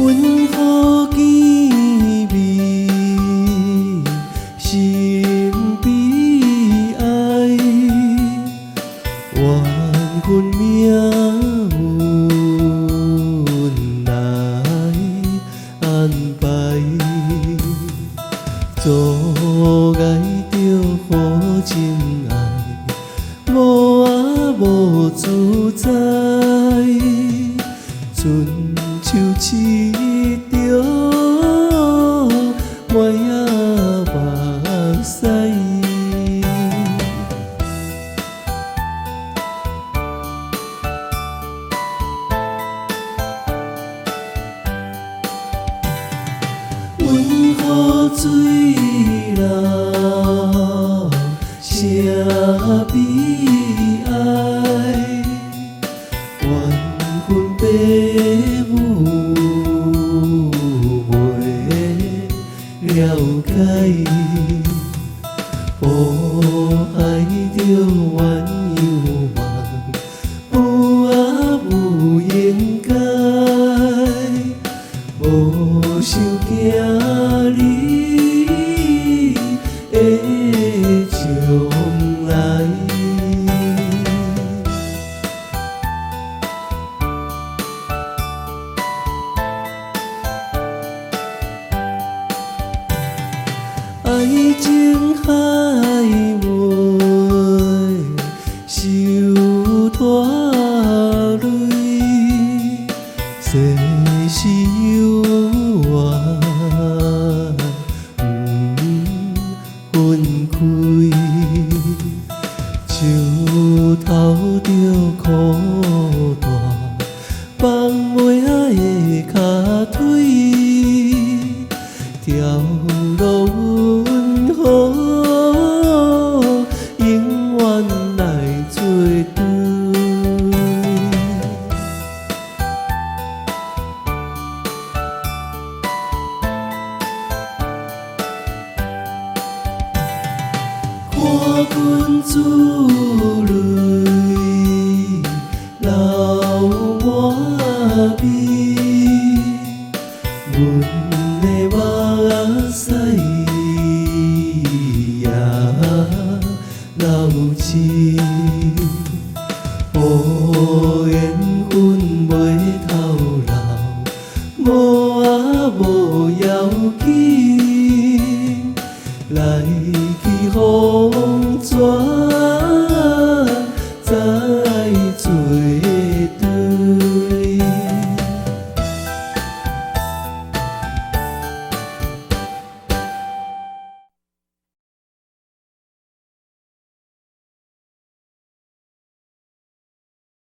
阮好见面，心悲哀，缘分命运来安排，阻碍着好情爱，无啊无自在，春秋试着满也目屎。阮好水流，啥悲哀，缘分父母袂了解，无爱着鸳鸯梦，有啊有应该，无想惊你的将来。爱情海袂受拖累，世事有缘分开，树头着苦大，放袂的脚腿，条路阮好，永远来作对。看阮珠泪流满面，阮的目屎也流尽，无缘分袂透流，无啊无要紧，来去风转。